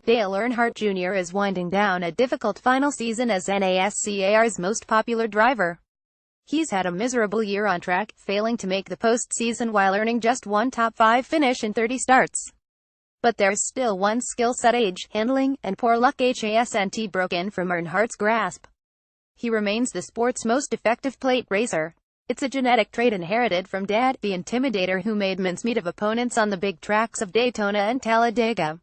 Dale Earnhardt Jr. is winding down a difficult final season as NASCAR's most popular driver. He's had a miserable year on track, failing to make the postseason while earning just one top-5 finish in 30 starts. But there's still one skill set: age, handling, and poor luck hasn't broken from Earnhardt's grasp. He remains the sport's most effective plate racer. It's a genetic trait inherited from Dad, the intimidator who made mincemeat of opponents on the big tracks of Daytona and Talladega.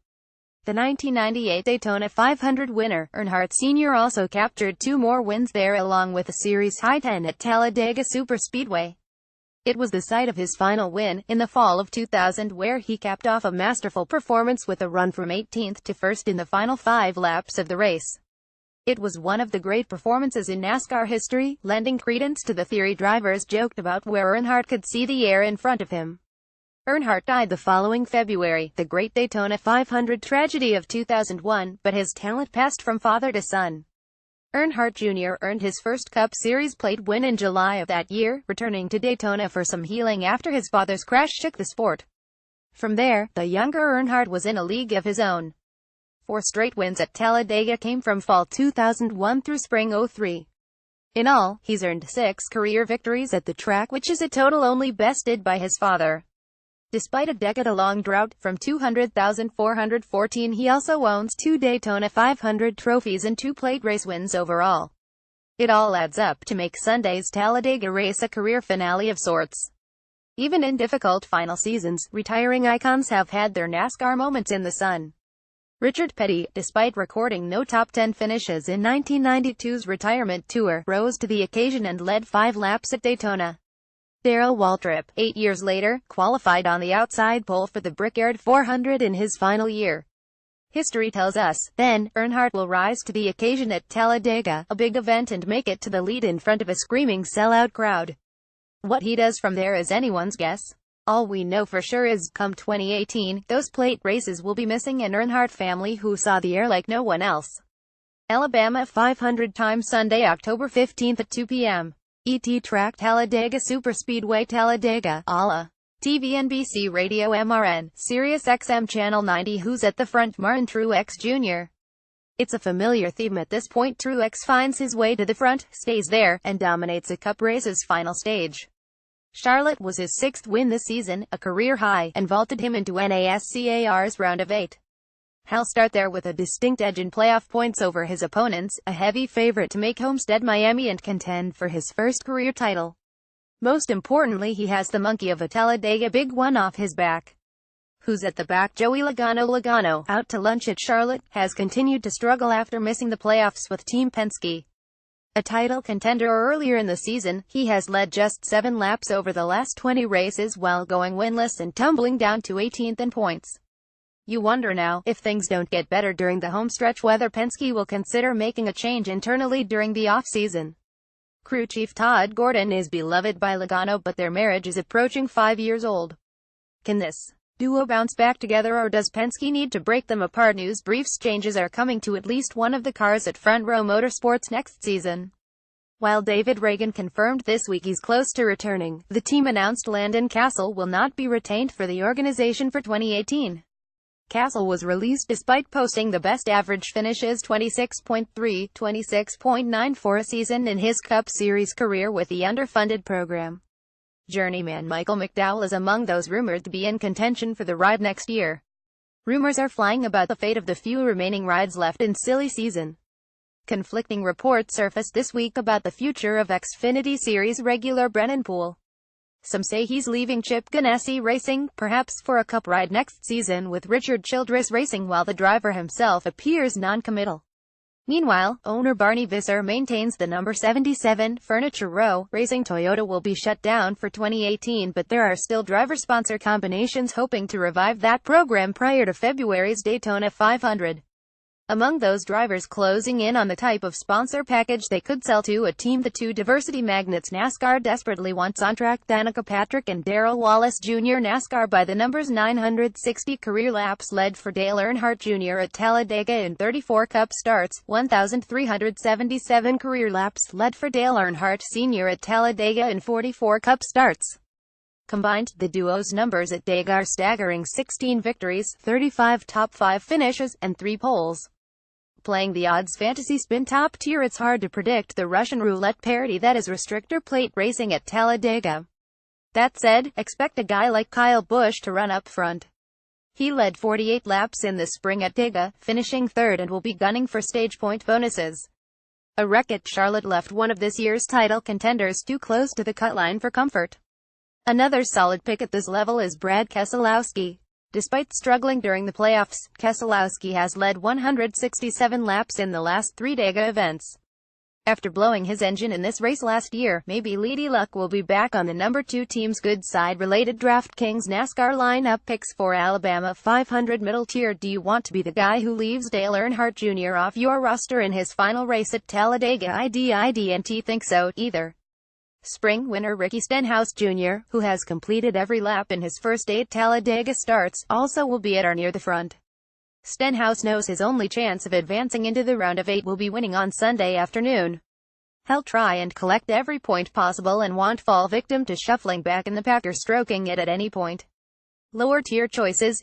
The 1998 Daytona 500 winner, Earnhardt Sr. also captured 2 more wins there along with a series-high 10 at Talladega Superspeedway. It was the site of his final win, in the fall of 2000, where he capped off a masterful performance with a run from 18th to 1st in the final 5 laps of the race. It was one of the great performances in NASCAR history, lending credence to the theory drivers joked about where Earnhardt could see the air in front of him. Earnhardt died the following February, the Great Daytona 500 tragedy of 2001, but his talent passed from father to son. Earnhardt Jr. earned his first Cup Series plate win in July of that year, returning to Daytona for some healing after his father's crash shook the sport. From there, the younger Earnhardt was in a league of his own. 4 straight wins at Talladega came from fall 2001 through spring '03. In all, he's earned 6 career victories at the track, which is a total only bested by his father. Despite a decade-long drought, from 200,414 he also owns 2 Daytona 500 trophies and 2 plate race wins overall. It all adds up to make Sunday's Talladega race a career finale of sorts. Even in difficult final seasons, retiring icons have had their NASCAR moments in the sun. Richard Petty, despite recording no top 10 finishes in 1992's retirement tour, rose to the occasion and led 5 laps at Daytona. Darrell Waltrip, 8 years later, qualified on the outside pole for the Brickyard 400 in his final year. History tells us, then, Earnhardt will rise to the occasion at Talladega, a big event, and make it to the lead in front of a screaming sellout crowd. What he does from there is anyone's guess. All we know for sure is, come 2018, those plate races will be missing an Earnhardt family who saw the air like no one else. Alabama 500 time Sunday, October 15 at 2 p.m. ET Track, Talladega Superspeedway, Talladega, ALA. TV NBC Radio MRN, Sirius XM Channel 90. Who's at the front? Martin Truex Jr. It's a familiar theme at this point. Truex finds his way to the front, stays there, and dominates a Cup race's final stage. Charlotte was his 6th win this season, a career high, and vaulted him into NASCAR's round of 8. He'll start there with a distinct edge in playoff points over his opponents, a heavy favorite to make Homestead Miami and contend for his first career title. Most importantly, he has the monkey of a Talladega big one off his back. Who's at the back? Joey Logano, out to lunch at Charlotte, has continued to struggle after missing the playoffs with Team Penske. A title contender earlier in the season, he has led just 7 laps over the last 20 races while going winless and tumbling down to 18th in points. You wonder now, if things don't get better during the homestretch, whether Penske will consider making a change internally during the off-season. Crew chief Todd Gordon is beloved by Logano, but their marriage is approaching 5 years old. Can this duo bounce back together, or does Penske need to break them apart? News briefs: changes are coming to at least one of the cars at Front Row Motorsports next season. While David Ragan confirmed this week he's close to returning, the team announced Landon Cassill will not be retained for the organization for 2018. Cassill was released despite posting the best average finishes 26.3, 26.9 for a season in his Cup Series career with the underfunded program. Journeyman Michael McDowell is among those rumored to be in contention for the ride next year. Rumors are flying about the fate of the few remaining rides left in silly season. Conflicting reports surfaced this week about the future of Xfinity Series regular Brennan Poole. Some say he's leaving Chip Ganassi Racing, perhaps for a Cup ride next season with Richard Childress Racing, while the driver himself appears non-committal. Meanwhile, owner Barney Visser maintains the number 77 Furniture Row Racing Toyota will be shut down for 2018, but there are still driver-sponsor combinations hoping to revive that program prior to February's Daytona 500. Among those drivers closing in on the type of sponsor package they could sell to a team, the 2 diversity magnets NASCAR desperately wants on track: Danica Patrick and Darrell Wallace Jr. NASCAR by the numbers: 960 career laps led for Dale Earnhardt Jr. at Talladega in 34 Cup starts, 1,377 career laps led for Dale Earnhardt Sr. at Talladega in 44 Cup starts. Combined, the duo's numbers at Talladega are staggering: 16 victories, 35 top 5 finishes, and 3 poles. Playing the odds fantasy spin top tier, it's hard to predict the Russian roulette parody that is restrictor plate racing at Talladega. That said, expect a guy like Kyle Busch to run up front. He led 48 laps in the spring at Talladega, finishing third, and will be gunning for stage point bonuses. A wreck at Charlotte left one of this year's title contenders too close to the cut line for comfort. Another solid pick at this level is Brad Keselowski. Despite struggling during the playoffs, Keselowski has led 167 laps in the last 3 Talladega events. After blowing his engine in this race last year, maybe Lady Luck will be back on the number 2 team's good side. Related DraftKings NASCAR lineup picks for Alabama 500 middle tier. Do you want to be the guy who leaves Dale Earnhardt Jr. off your roster in his final race at Talladega? I didn't think so, either. Spring winner Ricky Stenhouse Jr., who has completed every lap in his first 8 Talladega starts, also will be at or near the front. Stenhouse knows his only chance of advancing into the round of 8 will be winning on Sunday afternoon. He'll try and collect every point possible and won't fall victim to shuffling back in the pack or stroking it at any point. Lower tier choices.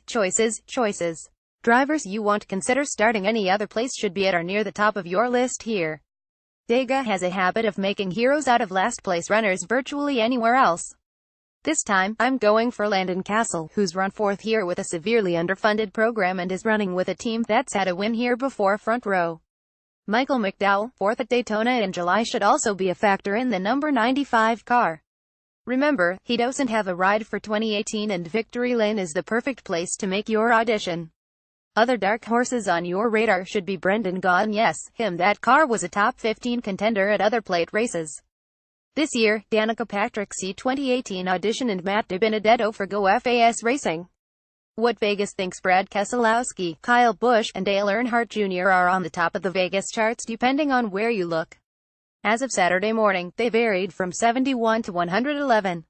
Drivers you won't consider starting any other place should be at or near the top of your list here. Talladega has a habit of making heroes out of last-place runners virtually anywhere else. This time, I'm going for Landon Cassill, who's run 4th here with a severely underfunded program and is running with a team that's had a win here before. Front row. Michael McDowell, 4th at Daytona in July, should also be a factor in the number 95 car. Remember, he doesn't have a ride for 2018, and Victory Lane is the perfect place to make your audition. Other dark horses on your radar should be Brendan Gaughan. Yes, him. That car was a top 15 contender at other plate races. This year, Danica Patrick C. 2018 audition and Matt DiBenedetto for Go FAS Racing. What Vegas thinks Brad Keselowski, Kyle Busch, and Dale Earnhardt Jr. are on the top of the Vegas charts depending on where you look. As of Saturday morning, they varied from 71 to 111.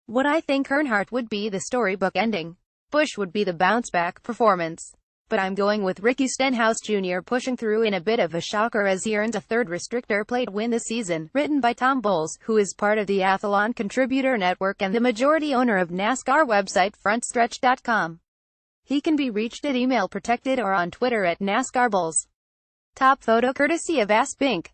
What I think Earnhardt would be the storybook ending. Busch would be the bounce-back performance. But I'm going with Ricky Stenhouse Jr. pushing through in a bit of a shocker as he earns a 3rd restrictor plate win this season. Written by Tom Bowles, who is part of the Athlon Contributor Network and the majority owner of NASCAR website FrontStretch.com. He can be reached at email protected or on Twitter at NASCAR Bowles. Top photo courtesy of Ask Bink.